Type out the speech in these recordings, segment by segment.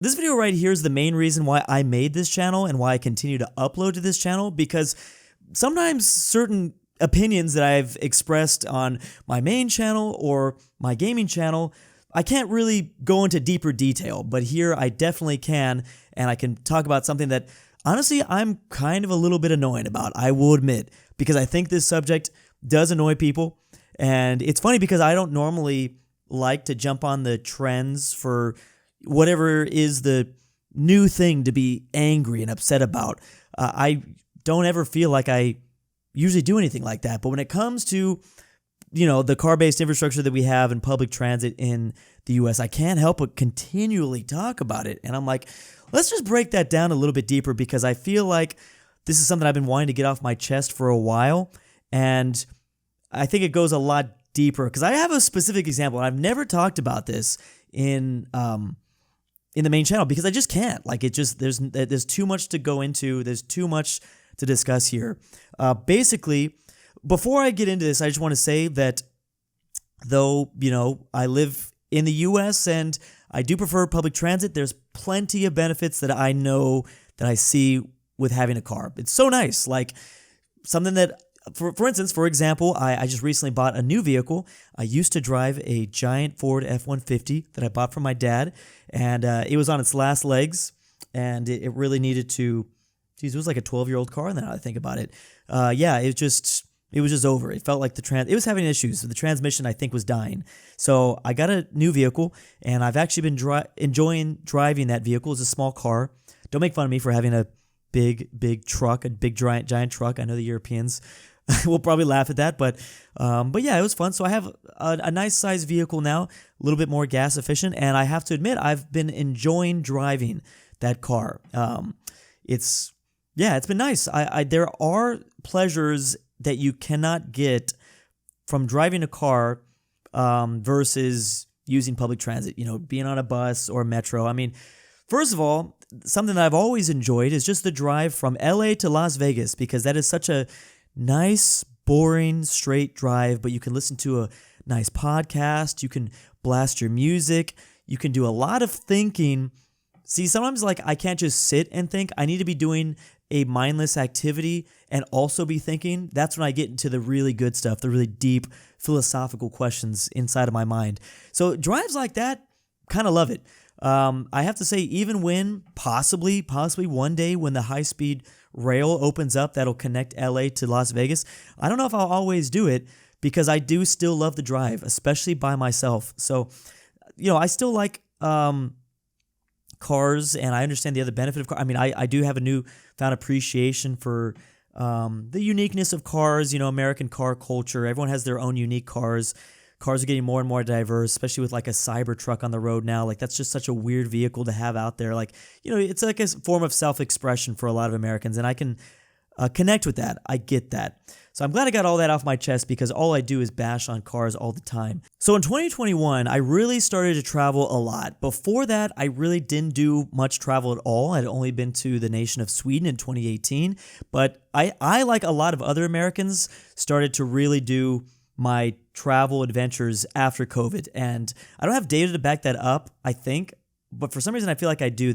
This video right here is the main reason why I made this channel and why I continue to upload to this channel, because sometimes certain opinions that I've expressed on my main channel or my gaming channel, I can't really go into deeper detail, but here I definitely can, and I can talk about something that honestly I'm kind of a little bit annoyed about, I will admit, because I think this subject does annoy people. And it's funny because I don't normally like to jump on the trends for whatever is the new thing to be angry and upset about. I don't ever feel like I usually do anything like that. But when it comes to, the car-based infrastructure that we have in public transit in the US, I can't help but continually talk about it. And I'm like, let's just break that down a little bit deeper, because I feel like this is something I've been wanting to get off my chest for a while. And I think it goes a lot deeper, because I have a specific example. I've never talked about this in the main channel because I just can't. Like, there's too much to go into. There's too much to discuss here. Basically, before I get into this, I just want to say that though, I live in the US and I do prefer public transit, there's plenty of benefits that I know that I see with having a car. It's so nice. Like, something that, for instance, for example, I just recently bought a new vehicle. I used to drive a giant Ford F-150 that I bought from my dad, and it was on its last legs, and it really needed to, it was like a 12-year-old car now that I think about it. It was just over. It felt like it was having issues. The transmission, I think, was dying. So I got a new vehicle, and I've actually been enjoying driving that vehicle. It's a small car. Don't make fun of me for having a big truck, a big giant truck. I know the Europeans will probably laugh at that, but yeah, it was fun. So I have a nice sized vehicle now, a little bit more gas efficient, and I have to admit I've been enjoying driving that car. It's been nice. There are pleasures that you cannot get from driving a car versus using public transit. Being on a bus or a metro. I mean, first of all, something that I've always enjoyed is just the drive from LA to Las Vegas, because that is such a nice, boring, straight drive, but you can listen to a nice podcast, you can blast your music, you can do a lot of thinking. See, sometimes I can't just sit and think. I need to be doing a mindless activity and also be thinking. That's when I get into the really good stuff, the really deep philosophical questions inside of my mind. So drives like that, kind of love it. I have to say, even when possibly one day when the high-speed rail opens up that'll connect LA to Las Vegas, I don't know if I'll always do it, because I do still love the drive, especially by myself. So, I still like cars, and I understand the other benefit of cars. I mean, I do have a newfound appreciation for the uniqueness of cars, American car culture. Everyone has their own unique cars. Cars are getting more and more diverse, especially with like a cyber truck on the road now. Like, that's just such a weird vehicle to have out there. Like, it's like a form of self-expression for a lot of Americans, and I can connect with that. I get that. So I'm glad I got all that off my chest, because all I do is bash on cars all the time. So in 2021, I really started to travel a lot. Before that, I really didn't do much travel at all. I'd only been to the nation of Sweden in 2018. But I like a lot of other Americans, started to really do my travel adventures after COVID. And I don't have data to back that up, I think. But for some reason, I feel like I do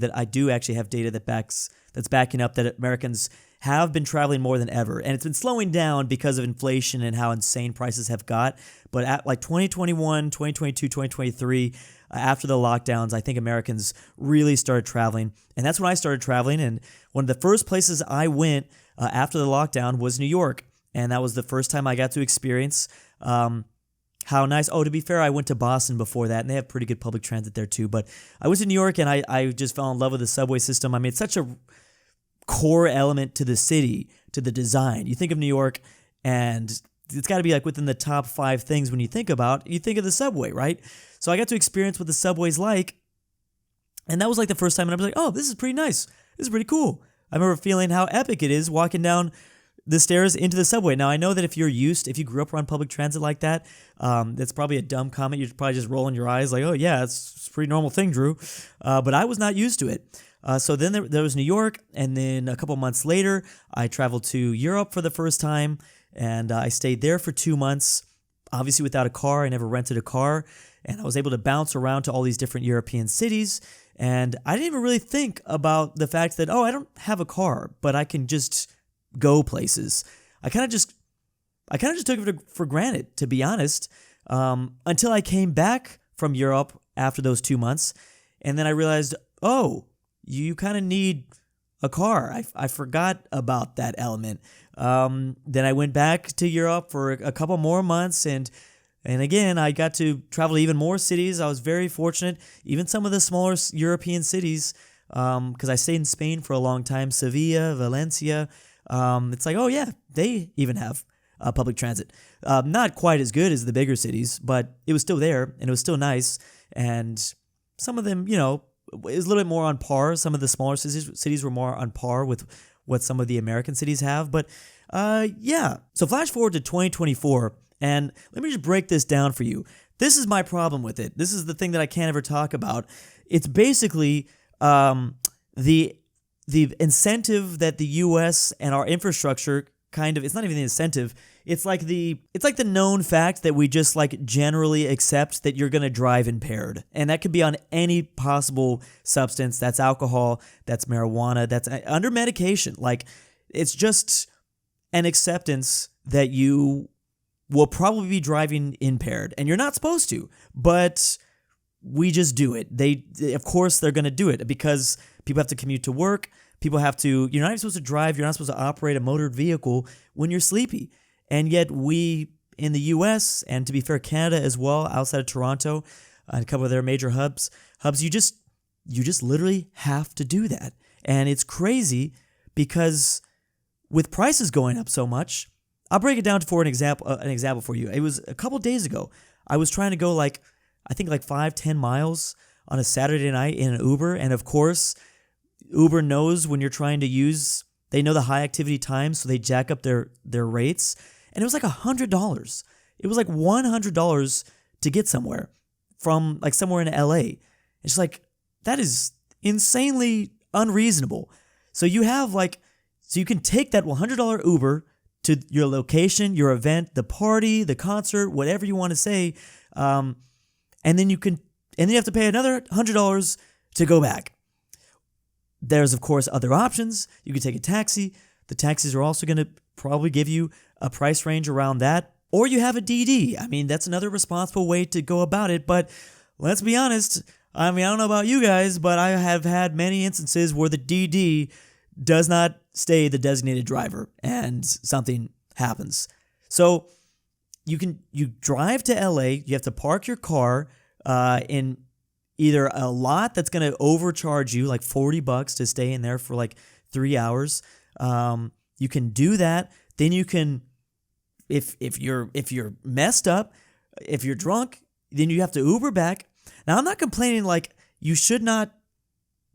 actually have data that's backing up that Americans have been traveling more than ever. And it's been slowing down because of inflation and how insane prices have got. But at like 2021, 2022, 2023, after the lockdowns, I think Americans really started traveling. And that's when I started traveling. And one of the first places I went after the lockdown was New York. And that was the first time I got to experience how nice. Oh, to be fair, I went to Boston before that, and they have pretty good public transit there too. But I was in New York, and I just fell in love with the subway system. I mean, it's such a core element to the city, to the design. You think of New York, and it's got to be like within the top 5 things when you think of the subway, right? So I got to experience what the subway's like, and that was like the first time, and I was like, oh, this is pretty nice. This is pretty cool. I remember feeling how epic it is walking down the stairs into the subway. Now, I know that if you grew up around public transit like that, that's probably a dumb comment. You're probably just rolling your eyes like, oh yeah, it's a pretty normal thing, Drew. But I was not used to it. So then there was New York, and then a couple months later, I traveled to Europe for the first time, and I stayed there for 2 months, obviously without a car. I never rented a car, and I was able to bounce around to all these different European cities, And I didn't even really think about the fact that, oh, I don't have a car, but I can just go places. I kind of just took it for granted, to be honest, until I came back from Europe after those 2 months. And then I realized, oh, you kind of need a car. I forgot about that element. Then I went back to Europe for a couple more months, and again, I got to travel to even more cities. I was very fortunate, even some of the smaller European cities, because I stayed in Spain for a long time, Sevilla, Valencia. It's like, oh yeah, they even have public transit. Not quite as good as the bigger cities, but it was still there, and it was still nice. And some of them, it was a little bit more on par. Some of the smaller cities were more on par with what some of the American cities have. But yeah, so flash forward to 2024, and let me just break this down for you. This is my problem with it. This is the thing that I can't ever talk about. It's basically the incentive that the U.S. and our infrastructure it's not even the incentive. It's like the known fact that we just like generally accept that you're going to drive impaired. And that could be on any possible substance. That's alcohol, that's marijuana, that's under medication. Like, it's just an acceptance that you will probably be driving impaired, and you're not supposed to, but we just do it. Of course they're going to do it because people have to commute to work. You're not even supposed to drive, you're not supposed to operate a motored vehicle when you're sleepy. And yet we in the US, and to be fair, Canada as well, outside of Toronto, and a couple of their major hubs, you just literally have to do that. And it's crazy because with prices going up so much, I'll break it down for an example for you. It was a couple days ago. I was trying to go I think 5-10 miles on a Saturday night in an Uber, and of course, Uber knows when you're trying to they know the high activity times, so they jack up their rates. And it was like $100. It was like $100 to get somewhere from somewhere in LA. It's like, that is insanely unreasonable. So you have so you can take that $100 Uber to your location, your event, the party, the concert, whatever you want to say. And then you have to pay another $100 to go back. There's, of course, other options. You can take a taxi. The taxis are also going to probably give you a price range around that. Or you have a DD. I mean, that's another responsible way to go about it. But let's be honest. I don't know about you guys, but I have had many instances where the DD does not stay the designated driver and something happens. So you drive to LA. You have to park your car in either a lot that's going to overcharge you like $40 to stay in there for 3 hours. You can do that. Then you can, if you're messed up, if you're drunk, then you have to Uber back. Now, I'm not complaining you should not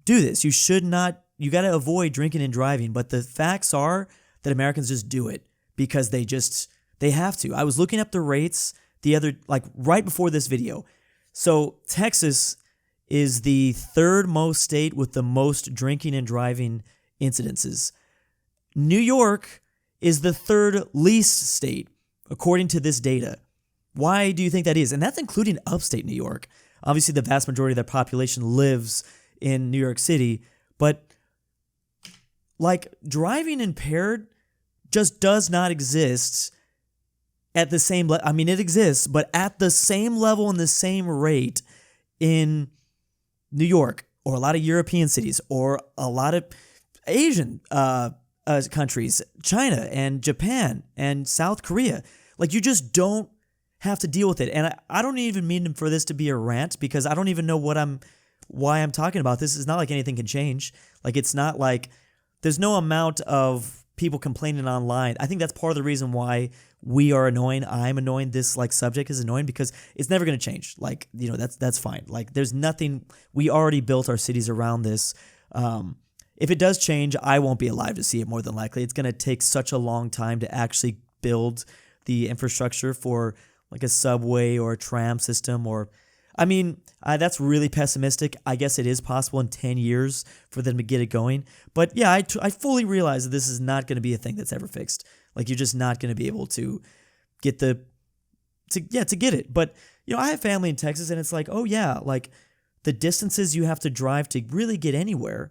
do this. You got to avoid drinking and driving. But the facts are that Americans just do it because they have to. I was looking up the rates right before this video. So Texas is the third most state with the most drinking and driving incidences. New York is the third least state, according to this data. Why do you think that is? And that's including upstate New York. Obviously, the vast majority of their population lives in New York City, but driving impaired just does not exist at the same level. It exists, but at the same level and the same rate in New York, or a lot of European cities, or a lot of Asian countries, China and Japan and South Korea. You just don't have to deal with it. And I don't even mean for this to be a rant, because I don't even know why I'm talking about this. It's not like anything can change. It's not there's no amount of people complaining online. I think that's part of the reason why we are annoying. I'm annoying. This subject is annoying because it's never going to change. That's fine. There's nothing. We already built our cities around this. If it does change, I won't be alive to see it, more than likely. It's going to take such a long time to actually build the infrastructure for a subway or a tram system, or that's really pessimistic. I guess it is possible in 10 years for them to get it going. But yeah, I fully realize that this is not going to be a thing that's ever fixed. You're just not going to be able to get to get it. But, I have family in Texas, and it's oh yeah, the distances you have to drive to really get anywhere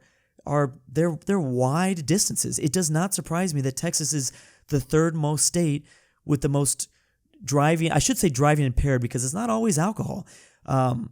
they're wide distances. It does not surprise me that Texas is the third most state with the most driving. I should say driving impaired because it's not always alcohol. Like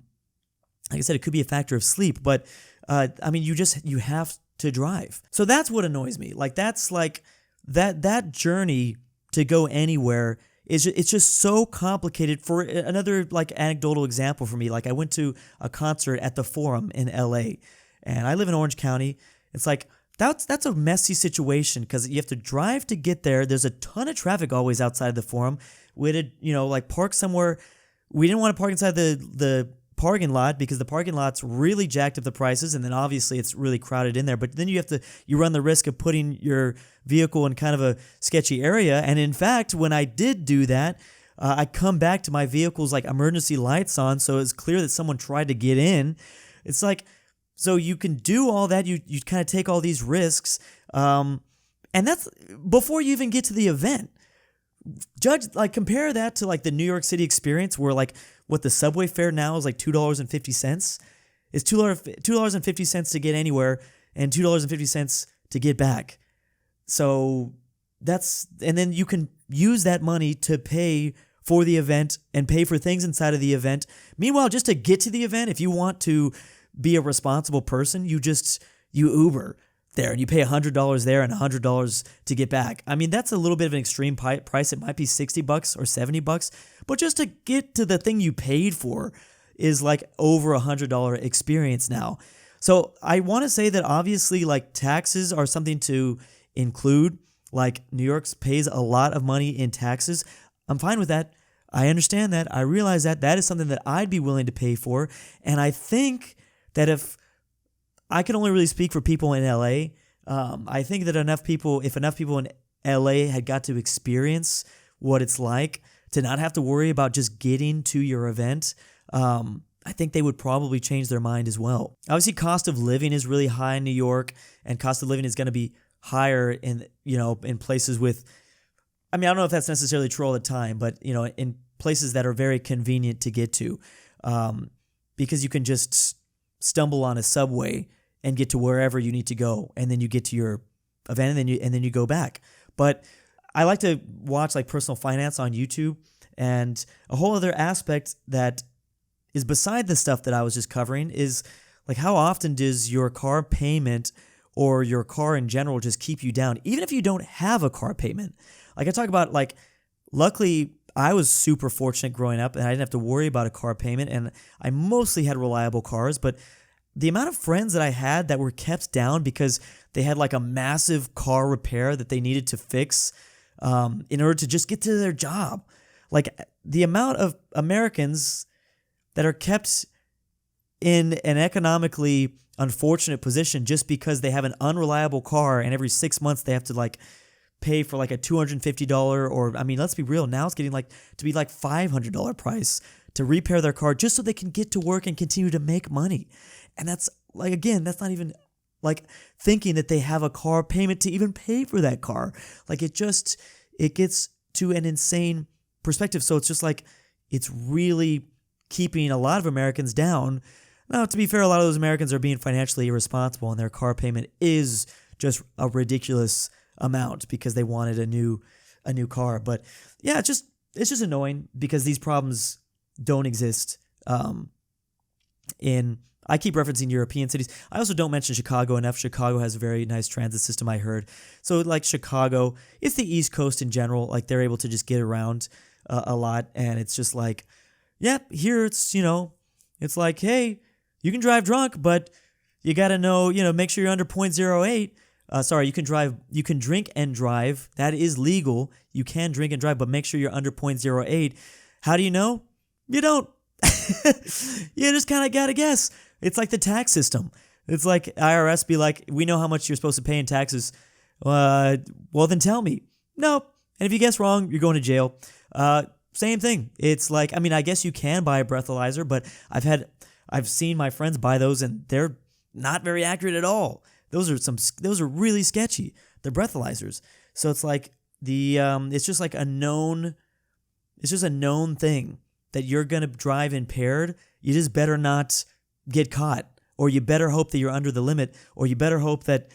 I said, it could be a factor of sleep, but I mean, you have to drive. So that's what annoys me. Like that's like that journey to go anywhere it's just so complicated. For another like anecdotal example for me, like I went to a concert at the Forum in LA, and I live in Orange County. It's like that's a messy situation because you have to drive to get there. There's a ton of traffic always outside the Forum. We had to, like park somewhere. We didn't want to park inside the parking lot because the parking lot's really jacked up the prices, and then obviously it's really crowded in there. But then you run the risk of putting your vehicle in kind of a sketchy area. And in fact, when I did do that, I come back to my vehicle's like emergency lights on, so it's clear that someone tried to get in. It's like, so you can do all that. You kind of take all these risks, and that's before you even get to the event. Compare that to like the New York City experience, where like what the subway fare now is like $2.50. It's $2.50 to get anywhere and $2.50 to get back. So and then you can use that money to pay for the event and pay for things inside of the event. Meanwhile, just to get to the event, if you want to be a responsible person, you Uber there and you pay $100 there and $100 to get back. I mean, that's a little bit of an extreme price. It might be $60 or $70, but just to get to the thing you paid for is like over $100 experience now. So I want to say that obviously like taxes are something to include. Like New York pays a lot of money in taxes. I'm fine with that. I understand that. I realize that is something that I'd be willing to pay for. And I think that if I can only really speak for people in LA, I think that if enough people in LA had got to experience what it's like to not have to worry about just getting to your event, I think they would probably change their mind as well. Obviously, cost of living is really high in New York, and cost of living is going to be higher in places with, I mean, I don't know if that's necessarily true all the time, but in places that are very convenient to get to, because you can just stumble on a subway and get to wherever you need to go, and then you get to your event, and then you go back. But I like to watch like personal finance on YouTube, and a whole other aspect that is beside the stuff that I was just covering is like how often does your car payment or your car in general just keep you down, even if you don't have a car payment. Like I talk about, like, luckily I was super fortunate growing up and I didn't have to worry about a car payment, and I mostly had reliable cars, but the amount of friends that I had that were kept down because they had like a massive car repair that they needed to fix in order to just get to their job. Like the amount of Americans that are kept in an economically unfortunate position just because they have an unreliable car, and every 6 months they have to like pay for like a $250 or, I mean, let's be real, now it's getting like to be like $500 price to repair their car just so they can get to work and continue to make money. And that's like, again, that's not even like thinking that they have a car payment to even pay for that car. Like it gets to an insane perspective. So it's just like, it's really keeping a lot of Americans down. Now, to be fair, a lot of those Americans are being financially irresponsible, and their car payment is just a ridiculous amount because they wanted a new car. But yeah, it's just annoying because these problems don't exist I keep referencing European cities. I also don't mention Chicago enough. Chicago has a very nice transit system, I heard. So like Chicago, it's the East Coast in general. Like they're able to just get around a lot, and it's just like, yeah, here it's, it's like, hey, you can drive drunk, but you got to know, make sure you're under 0.08. Sorry, you can drink and drive. That is legal. You can drink and drive, but make sure you're under 0.08. How do you know? You don't. You just kind of got to guess. It's like the tax system. It's like IRS be like, we know how much you're supposed to pay in taxes. Well, then tell me. No. And if you guess wrong, you're going to jail. Same thing. It's like, I mean, I guess you can buy a breathalyzer, but I've seen my friends buy those and they're not very accurate at all. Those are really sketchy. They're breathalyzers. So it's like it's just like a known thing that you're going to drive impaired. You just better not get caught, or you better hope that you're under the limit, or you better hope that,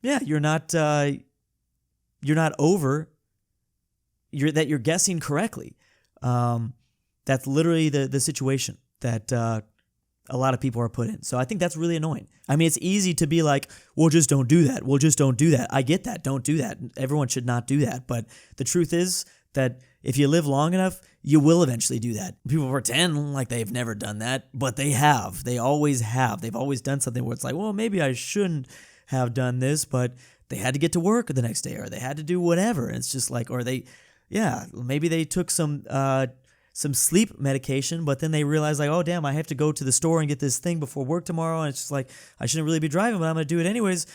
you're not over, that you're guessing correctly. That's literally the situation that a lot of people are put in. So I think that's really annoying. I mean, it's easy to be like, well, just don't do that. Well, just don't do that. I get that. Don't do that. Everyone should not do that. But the truth is that if you live long enough, you will eventually do that. People pretend like they've never done that, but they have. They always have. They've always done something where it's like, well, maybe I shouldn't have done this, but they had to get to work the next day, or they had to do whatever. And it's just like, or maybe they took some sleep medication, but then they realize like, oh damn, I have to go to the store and get this thing before work tomorrow, and it's just like, I shouldn't really be driving, but I'm going to do it anyways.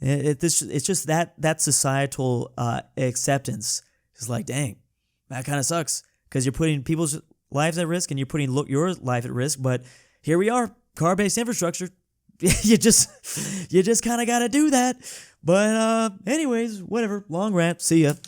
It's just that societal acceptance is like, dang, that kind of sucks, because you're putting people's lives at risk and you're putting your life at risk. But here we are, car-based infrastructure. you just kind of got to do that. But anyways, whatever. Long rant. See ya.